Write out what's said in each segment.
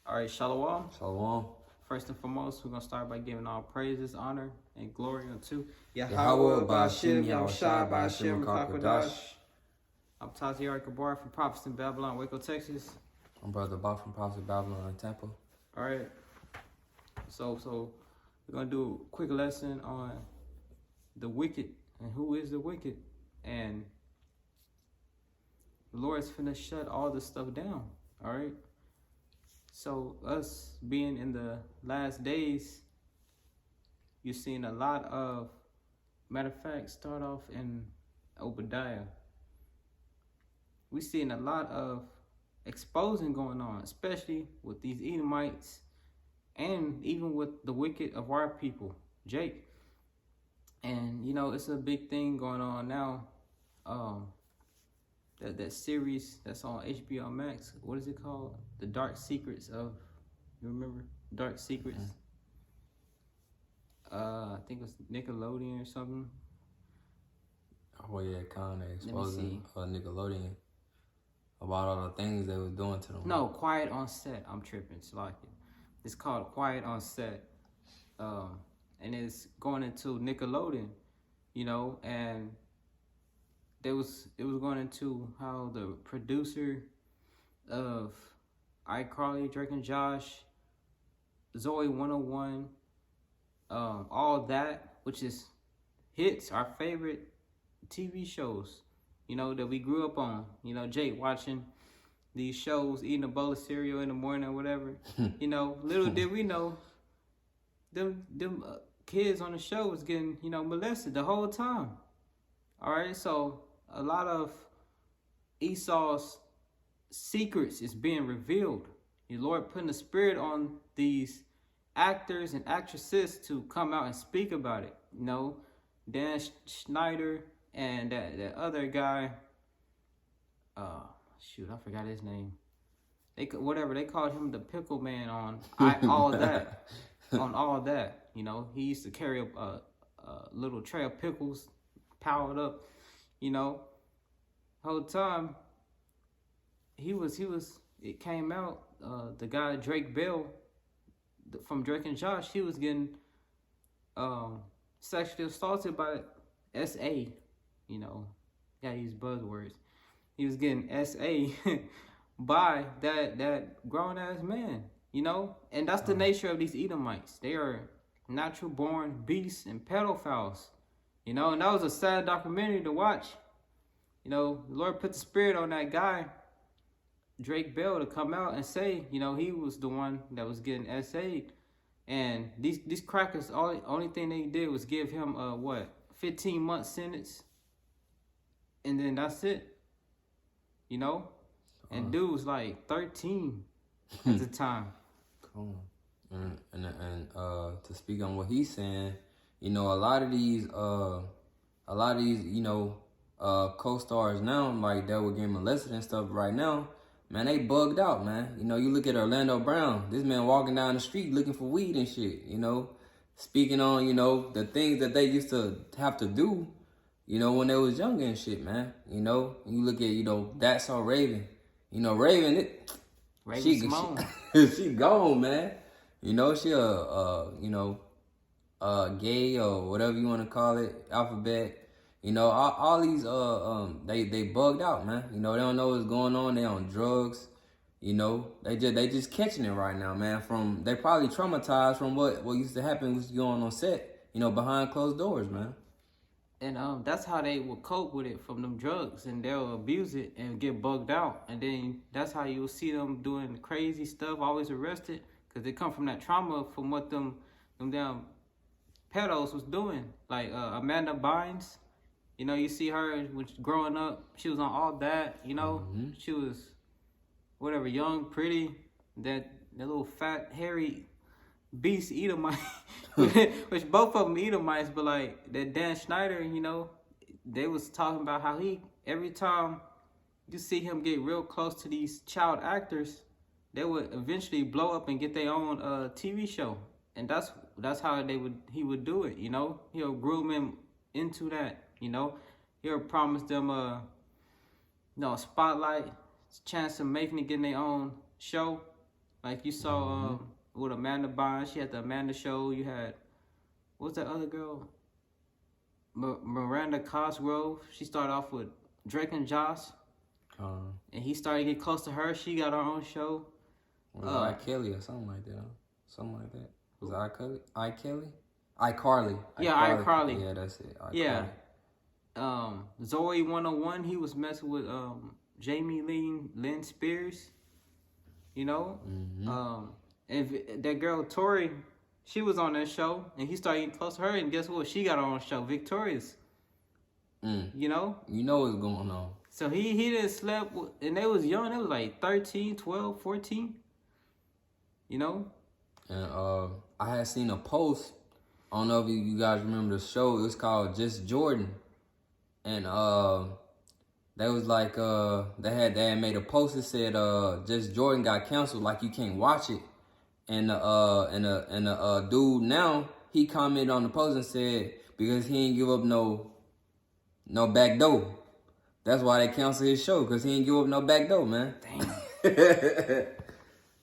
All right, Shalom. Shalom. First and foremost, we're going to start by giving all praises, honor, and glory unto Yahweh Ba'ashim Yahushai Ba'ashim Kakwadash. I'm Taziar Gabar from Prophets in Babylon, Waco, Texas. I'm Brother Bob from Prophets in Babylon in Tampa. All right. So we're going to do a quick lesson on the wicked and who is the wicked. And the Lord's finna shut all this stuff down. All right. So us being in the last days, you're seeing a lot of, matter of fact, start off in Obadiah. We're seeing a lot of exposing going on, especially with these Edomites and even with the wicked of our people, Jake. And, you know, it's a big thing going on now. That series that's on HBO Max, what is it called? The Dark Secrets of, you remember? Dark Secrets? I think it was Nickelodeon or something. Oh yeah, kind of exposing Nickelodeon about all the things they was doing to them. No, Quiet on Set. I'm tripping. It's called Quiet on Set. And it's going into Nickelodeon, you know, and it was going into how the producer of iCarly, Drake and Josh, Zoe 101, all that, which is hits, our favorite TV shows, you know, that we grew up on. You know, Jake watching these shows, eating a bowl of cereal in the morning or whatever. You know, little did we know, them kids on the show was getting, you know, molested the whole time. All right, so a lot of Esau's secrets is being revealed. The Lord putting the spirit on these actors and actresses to come out and speak about it. You know, Dan Schneider and that other guy. Shoot, I forgot his name. They called him the Pickle Man on all that. On all that, you know, he used to carry a little tray of pickles, powered up. You know, whole time it came out, the guy Drake Bell from Drake and Josh, he was getting sexually assaulted by SA, you know, gotta use buzzwords. He was getting SA by that grown ass man, you know, and that's the nature of these Edomites. They are natural born beasts and pedophiles. You know, and that was a sad documentary to watch. You know, the Lord put the spirit on that guy, Drake Bell, to come out and say, you know, he was the one that was getting SA'd. And these crackers, only thing they did was give him 15-month sentence. And then that's it. You know? And dude was like 13 at the time. Cool. And to speak on what he's saying, you know, a lot of these, you know, co-stars now, like that were getting molested and stuff right now, man, they bugged out, man. You know, you look at Orlando Brown, this man walking down the street looking for weed and shit, you know, speaking on, you know, the things that they used to have to do, you know, when they was younger and shit, man. You know, you look at, you know, That's So Raven. You know, Raven she gone, man. You know, she you know, gay or whatever you want to call it, alphabet. You know, all these they bugged out, man. You know, they don't know what's going on. They on drugs. You know, they just catching it right now, man. They probably traumatized from what used to happen was going on set. You know, behind closed doors, man. And that's how they would cope with it, from them drugs, and they'll abuse it and get bugged out. And then that's how you'll see them doing crazy stuff, always arrested, because they come from that trauma from what them damn pedos was doing. Like Amanda Bynes, you know, you see her when growing up, she was on all that, you know. She was whatever, young, pretty, that little fat, hairy beast Edomite, which both of them Edomites, but like that Dan Schneider, you know, they was talking about how every time you see him get real close to these child actors, they would eventually blow up and get their own TV show. And that's how he would do it, you know. He'll groom him into that, you know. He'll promise them a spotlight, chance of making it, getting their own show. Like you saw with Amanda Bynes, she had the Amanda Show. You had what's that other girl? Miranda Cosgrove. She started off with Drake and Josh, and he started to get close to her. She got her own show. Was I Kelly or something like that? Huh? Something like that. Was it I Kelly? iCarly. Yeah, iCarly. Yeah, that's it. iCarly. Yeah. Zoe 101. He was messing with Jamie Lynn Spears. You know. And that girl Tori, she was on that show, and he started getting close to her. And guess what? She got her own show, Victorious. You know. You know what's going on. So he didn't slept with, and they was young. They was like 13, 12, 14. You know. And I had seen a post. I don't know if you guys remember the show. It was called Just Jordan. And they was like they had made a post that said Just Jordan got canceled, like you can't watch it. And the dude now, he commented on the post and said because he ain't give up no back door. That's why they canceled his show, because he ain't give up no back door, man. Damn.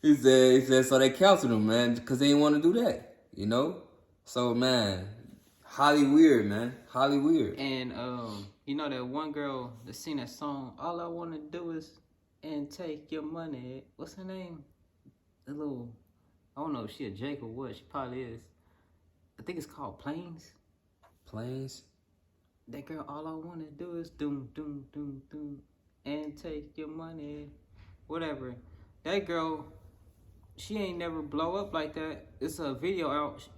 He said so they canceled him, man, because they didn't want to do that, you know? So, man, highly weird, man. Highly weird. And, you know that one girl that sing that song, all I want to do is and take your money. What's her name? The little, I don't know if she a Jake or what. She probably is. I think it's called Planes. Planes? That girl, all I want to do is doom, doom, doom, doom, and take your money. Whatever. That girl, she ain't never blow up like that. It's a video out.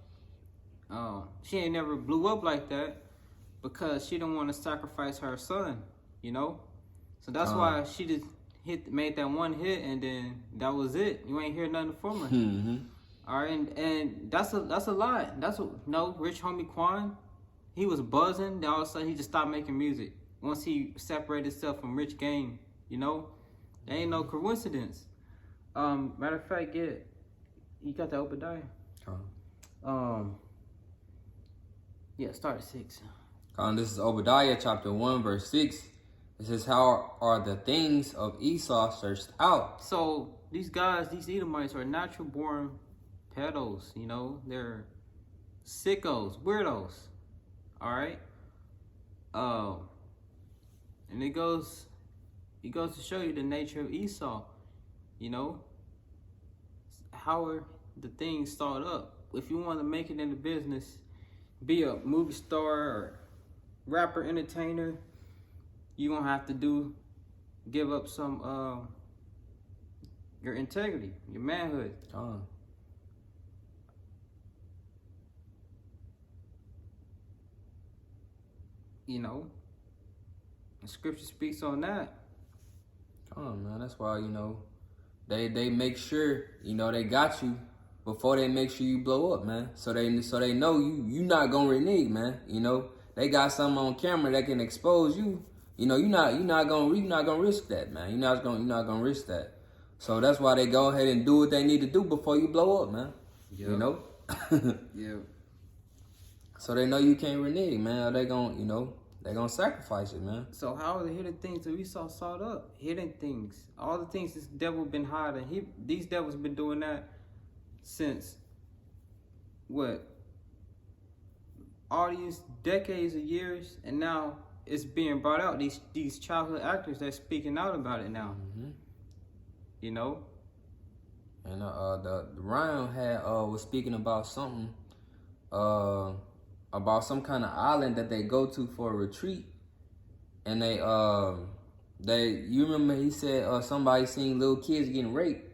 She ain't never blew up like that because she don't want to sacrifice her son, you know? So that's why she just made that one hit, and then that was it. You ain't hear nothing from her. All right, and that's a lot. That's what, Rich Homie Quan, he was buzzing. Then all of a sudden he just stopped making music once he separated himself from Rich Game. You know, there ain't no coincidence. Matter of fact, you got the Obadiah. Yeah, start at 6. This is Obadiah chapter 1 verse 6. It says, how are the things of Esau searched out? So these guys, these Edomites, are natural born pedos. You know, they're sickos, weirdos. All right. And it goes to show you the nature of Esau. You know, how are the things start up? If you want to make it in the business, be a movie star or rapper, entertainer, you're gonna have to give up some your integrity, your manhood. You know, the scripture speaks on that. Man, that's why, you know, they make sure, you know, they got you before they make sure you blow up, man. So they know you not gonna renege, man. You know, they got something on camera that can expose you. You know, you're not gonna risk that, man. You're not gonna risk that. So that's why they go ahead and do what they need to do before you blow up, man. Yep. You know? Yeah. So they know you can't renege, man. Or they gonna sacrifice it, man. So how are the hidden things that we saw sought up? Hidden things. All the things this devil been hiding. These devils been doing that since what? All these decades of years, and now it's being brought out. These childhood actors, they're speaking out about it now. You know? And the Ryan was speaking about something about some kind of island that they go to for a retreat, and you remember he said somebody seen little kids getting raped.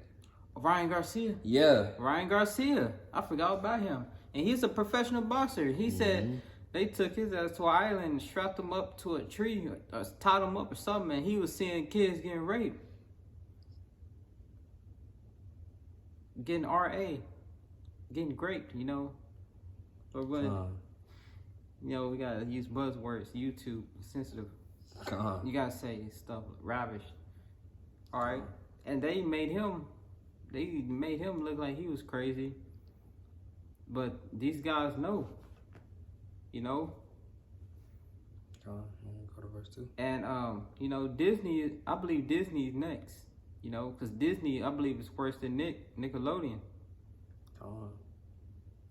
Ryan Garcia. Yeah. Ryan Garcia. I forgot about him. And he's a professional boxer. He said they took his ass to an island and strapped him up to a tree or tied him up or something, and he was seeing kids getting raped. Getting RA. Getting raped, you know. But when, you know, we gotta use buzzwords, YouTube, sensitive. You gotta say stuff ravish. Alright? And they made him look like he was crazy. But these guys know. You know? Go to verse 2. And you know, Disney, I believe Disney is next. You know, because Disney, I believe, is worse than Nickelodeon.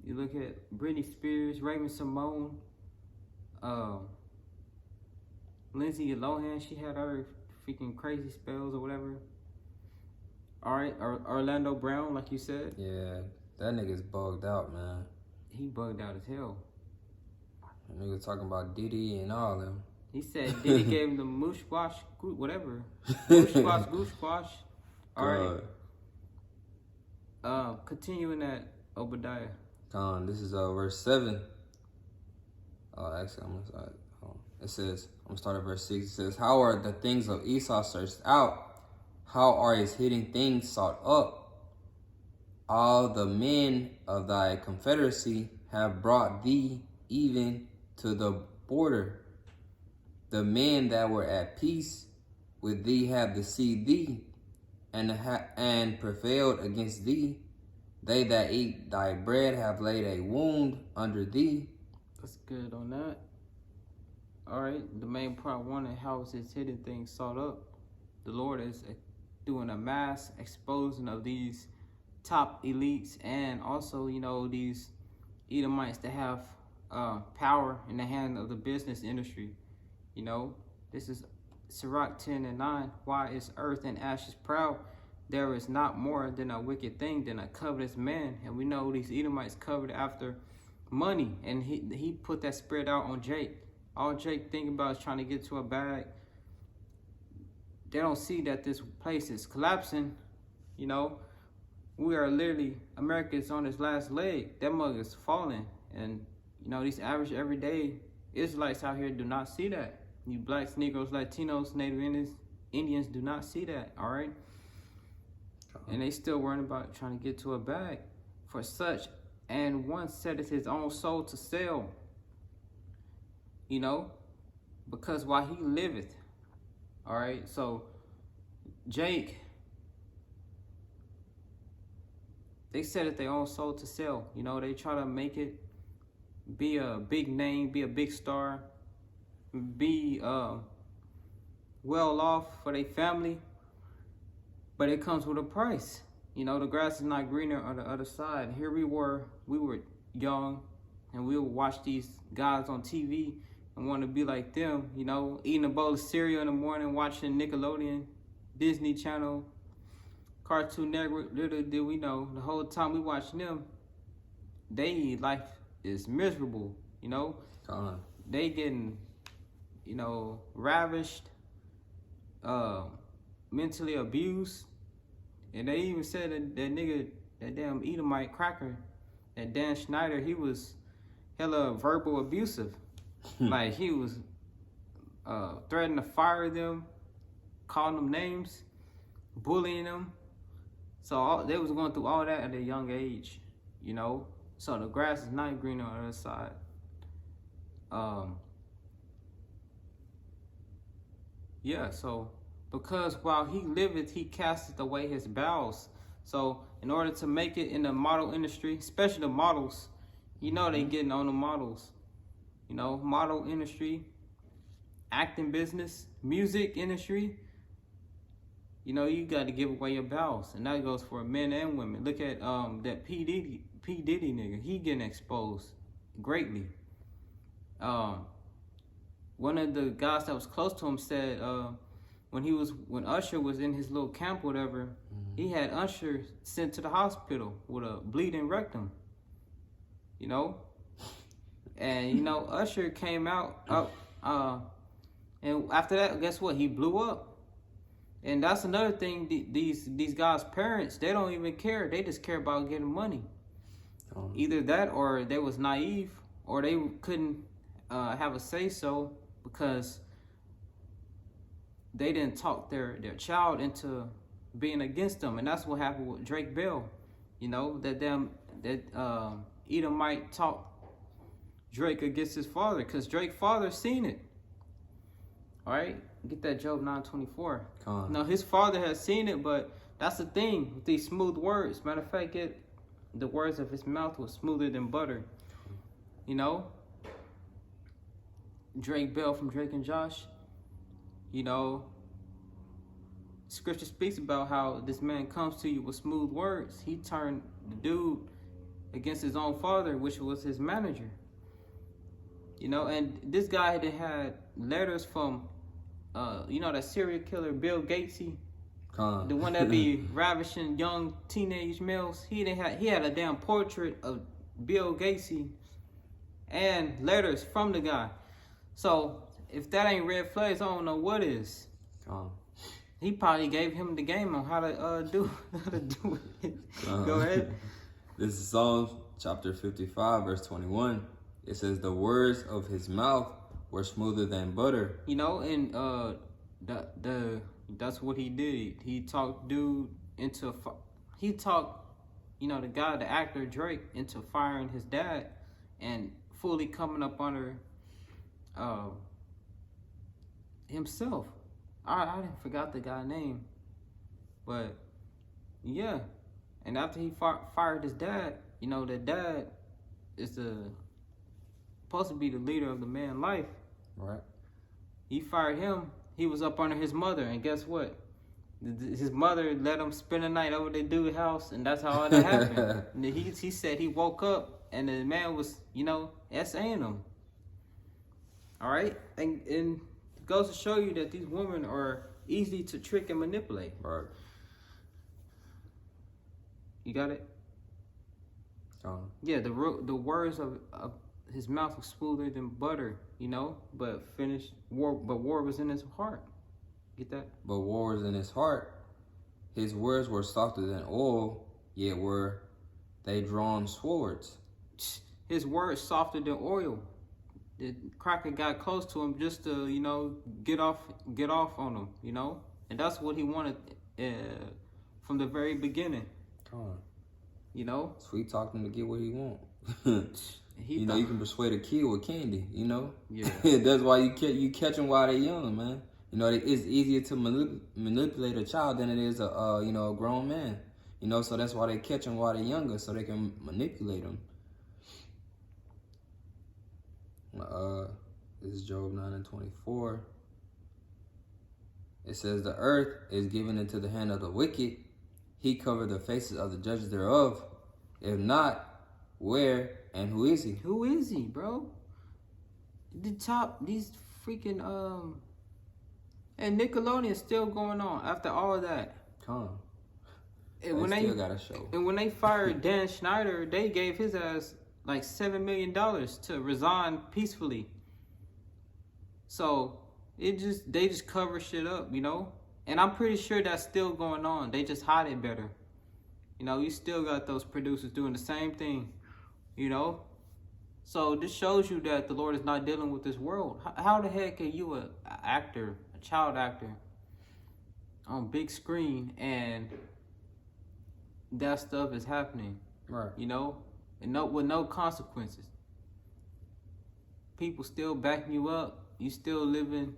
You look at Britney Spears, Raven Simone, um, Lindsay Lohan. She had her freaking crazy spells or whatever. All right, Orlando Brown, like you said. Yeah, that nigga's bugged out, man. He bugged out as hell. That nigga talking about Diddy and all them. He said Diddy gave him the moosh squash, whatever. Moosh squash, goosh squash. All right. Continuing that, Obadiah. This is verse 7. Actually, I'm gonna start. It says, I'm gonna start at verse 6. It says, how are the things of Esau searched out? How are his hidden things sought up? All the men of thy confederacy have brought thee even to the border. The men that were at peace with thee have deceived thee, and prevailed against thee. They that eat thy bread have laid a wound under thee. That's good on that. All right, the main part one, how is his hidden things sought up? The Lord is doing a mass exposing of these top elites and also, you know, these Edomites that have power in the hand of the business industry. You know, this is Sirach 10:9. Why is earth and ashes proud? There is not more than a wicked thing than a covetous man. And we know these Edomites covered after money. And he put that spirit out on Jake. All Jake thinking about is trying to get to a bag. They don't see that this place is collapsing. You know, we are literally, America is on its last leg. That mug is falling. And, you know, these average everyday Israelites out here do not see that. You blacks, Negroes, Latinos, Native Indians do not see that, all right? And they still worrying about trying to get to a bag. For such, and one setteth his own soul to sell. You know, because while he liveth, all right? So, Jake, they setteth their own soul to sell. You know, they try to make it, be a big name, be a big star, be well off for their family, but it comes with a price. You know, the grass is not greener on the other side. Here we were young, and we would watch these guys on TV and want to be like them, you know, eating a bowl of cereal in the morning, watching Nickelodeon, Disney Channel, Cartoon Network. Little did we know, the whole time we watching them, they life is miserable, you know. They getting, you know, ravished, mentally abused. And they even said that nigga, that damn Edomite cracker, that Dan Schneider, he was hella verbal abusive. Like, he was threatening to fire them, calling them names, bullying them. So they was going through all that at a young age, you know. So the grass is not greener on the other side. Yeah, so because while he liveth, he casteth away his bowels. So in order to make it in the model industry, especially the models, you know, they getting on the models. You know, model industry, acting business, music industry. You know, you got to give away your bowels, and that goes for men and women. Look at that P Diddy nigga. He getting exposed greatly. One of the guys that was close to him said when Usher was in his little camp, whatever, he had Usher sent to the hospital with a bleeding rectum. You know, and you know Usher came out and after that, guess what? He blew up. And that's another thing. These guys' parents, they don't even care. They just care about getting money. Either that, or they was naive, or they couldn't have a say so because they didn't talk their child into being against them. And that's what happened with Drake Bell. You know, that Edomite talked Drake against his father, because Drake's father seen it. All right, get that Job 9:24. No, his father has seen it, but that's the thing with these smooth words. Matter of fact, the words of his mouth was smoother than butter. You know, Drake Bell from Drake and Josh. You know, Scripture speaks about how this man comes to you with smooth words. He turned the dude against his own father, which was his manager. And this guy had letters from, that serial killer Bill Gatesy, the one that be ravishing young teenage males. He had a damn portrait of Bill Gatesy and letters from the guy. So if that ain't red flags, I don't know what is. He probably gave him the game on how to do it. Go ahead. This is Psalms chapter 55, verse 21. It says, the words of his mouth were smoother than butter. And that's what he did. He talked the guy, the actor Drake, into firing his dad and fully coming up under himself. I forgot the guy's name, but yeah. And after he fired his dad, the dad is supposed to be the leader of the man's life. Right. He fired him. He was up under his mother, and guess what? His mother let him spend the night over at the dude's house, and that's how all that happened. And he said he woke up, and the man was, S.A.ing him. All right? And it goes to show you that these women are easy to trick and manipulate. Right. You got it? Yeah, the words of his mouth was smoother than butter, but war was in his heart. Get that? But war was in his heart. His words were softer than oil, yet were they drawn swords. His words softer than oil. The cracker got close to him just to, get off on him, and that's what he wanted from the very beginning. Sweet talk him to get what he want. You can persuade a kid with candy. Yeah. That's why you catch them while they're young, man. It's easier to manipulate a child than it is a grown man. So that's why they catch them while they're younger, so they can manipulate them. This is Job 9:24. It says, the earth is given into the hand of the wicked. He covered the faces of the judges thereof. If not, where and who is he? Who is he, bro? These freaking and Nickelodeon's still going on after all of that. And they still got a show. And when they fired Dan Schneider, they gave his ass like $7 million to resign peacefully. So they just cover shit up, And I'm pretty sure that's still going on. They just hide it better. You still got those producers doing the same thing, So this shows you that the Lord is not dealing with this world. How the heck are you a child actor, on big screen, and that stuff is happening? Right. And with no consequences. People still backing you up. You still living.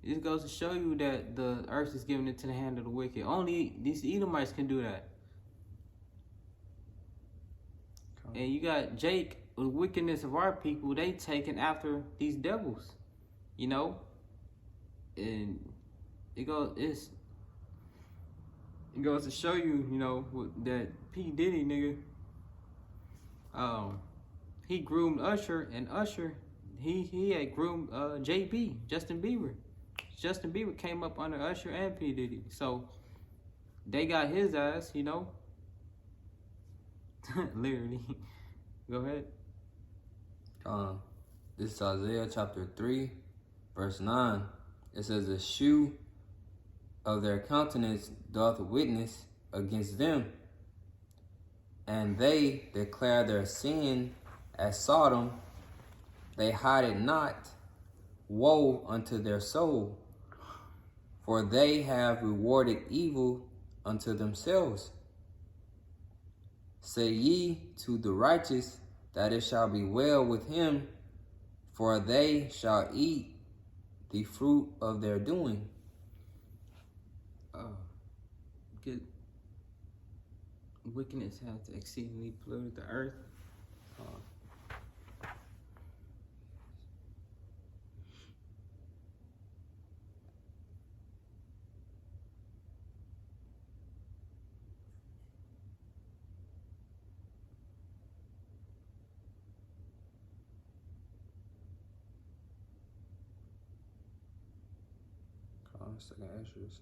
It goes to show you that the earth is given into the hand of the wicked. Only these Edomites can do that. And you got Jake, the wickedness of our people, they taking after these devils, And it goes to show you, that P. Diddy, nigga, he groomed Usher, and Usher, he had groomed JB, Justin Bieber. Justin Bieber came up under Usher and P. Diddy. So they got his ass, Literally. Go ahead. This is Isaiah chapter 3, verse 9. It says, the shew of their countenance doth witness against them, and they declare their sin as Sodom. They hide it not. Woe unto their soul, for they have rewarded evil unto themselves. Say ye to the righteous that it shall be well with him, for they shall eat the fruit of their doing. Wickedness hath exceedingly polluted the earth. Second Ezra. This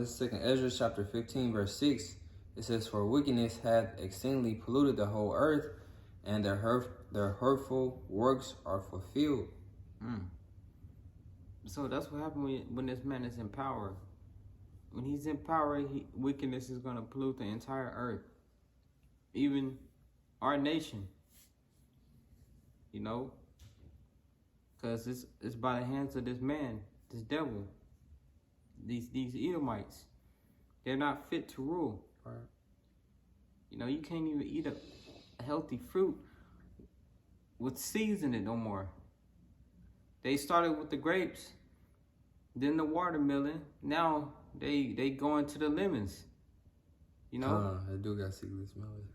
is Second Ezra chapter 15, verse 6. It says, "For wickedness hath exceedingly polluted the whole earth, and their hurtful works are fulfilled." So that's what happened when this man is in power. When he's in power, wickedness is going to pollute the entire earth, even our nation. You know, because it's by the hands of this man, this devil, these Edomites. They're not fit to rule. Right. You know, you can't even eat a healthy fruit with seeds in it no more. They started with the grapes, then the watermelon. Now they go into the lemons. You know, they do got seedless melon.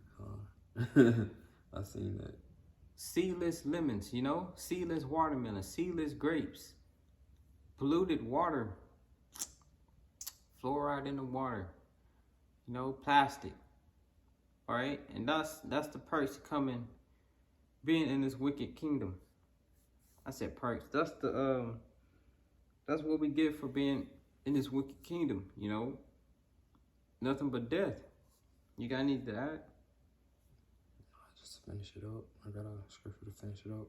I seen that. Seedless lemons, you know, seedless watermelon, seedless grapes, polluted water, fluoride in the water, you know, plastic. All right, and that's the perks coming, being in this wicked kingdom. I said perks. That's what we get for being in this wicked kingdom. You know, nothing but death. You got anything to add? Just to finish it up, I got a scripture to finish it up.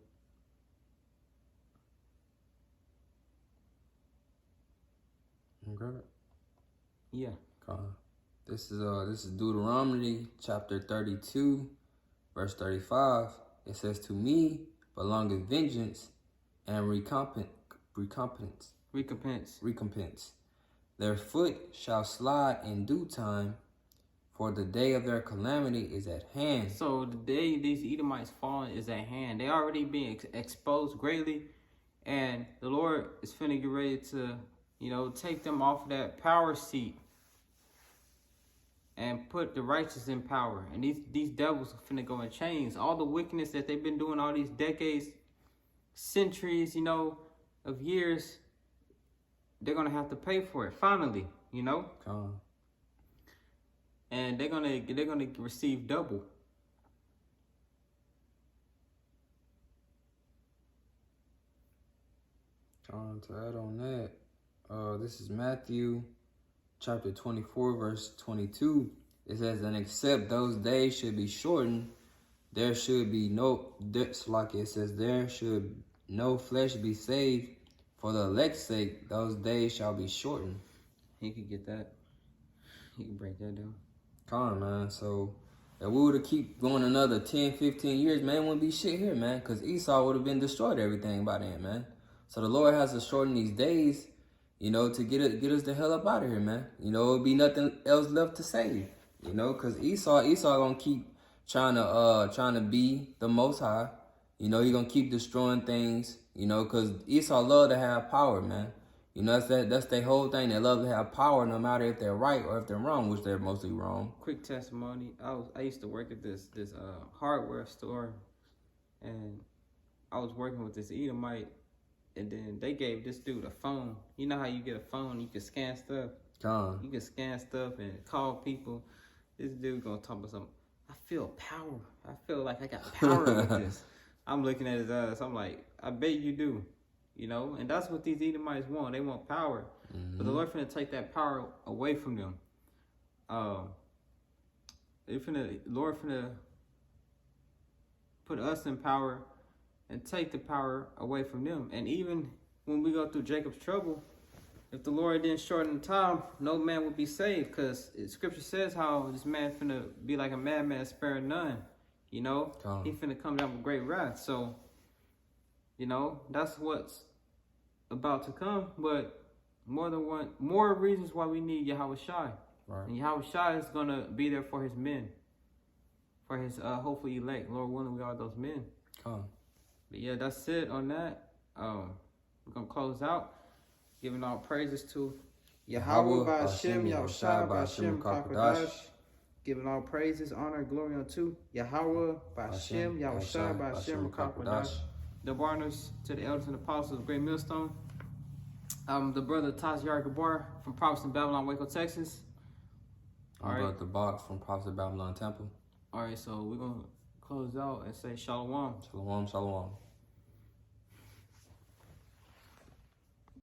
You grab it? Yeah. This is Deuteronomy chapter 32, verse 35. It says, "To me belongeth vengeance and recompense. Their foot shall slide in due time, for the day of their calamity is at hand." So the day these Edomites falling is at hand. They already being exposed greatly, and the Lord is finna get ready to, you know, take them off of that power seat and put the righteous in power. And these devils are finna go in chains. All the wickedness that they've been doing all these decades, centuries, you know, of years, they're gonna have to pay for it finally, you know. And they're gonna receive double. To add on that, this is Matthew chapter 24, verse 22. It says, "And except those days should be shortened, there should be no, like it says, there should no flesh be saved. For the elect's sake, those days shall be shortened." He could get that. He can break that down. Man. So if we were to keep going another 10, 15 years, man, wouldn't be shit here, man. Because Esau would have been destroyed everything by then, man. So the Lord has to shorten these days, you know, to get us the hell up out of here, man. You know, it'll be nothing else left to save, you know, because Esau gonna keep trying to be the Most High. You know, he gonna keep destroying things, you know, because Esau love to have power, man. You know, that's their whole thing. They love to have power no matter if they're right or if they're wrong, which they're mostly wrong. Quick testimony. I used to work at this hardware store, and I was working with this Edomite, and then they gave this dude a phone. You know how you get a phone, you can scan stuff? You can scan stuff and call people. This dude gonna talk about something. I feel power. I feel like I got power with this. I'm looking at his ass. I'm like, I bet you do. You know, and that's what these Edomites want. They want power. But the Lord finna take that power away from them. Lord finna put us in power and take the power away from them. And even when we go through Jacob's trouble, if the Lord didn't shorten the time, no man would be saved. Because Scripture says how this man finna be like a madman, sparing none. You know, he finna come down with great wrath. So, you know, that's what's about to come. But more reasons why we need Yahweh Shai. Right. And Yahweh Shai is gonna be there for his men, for his hopefully elect. Lord willing, we are those men. But yeah, that's it on that. We're gonna close out, giving all praises to Yahweh by Hashem, Yahweh Shai by Hashem, Kakadash. Giving all praises, honor, and glory unto Yahweh by Hashem, Yahweh Shai by Hashem, Kakadash. The honors to the elders and apostles of Great Millstone. The brother Tazyar Gabar from Prophets in Babylon, Waco, Texas. I'm brother the box from Prophets of Babylon Temple. All right, so we're gonna close out and say Shalom. Shalom, shalom.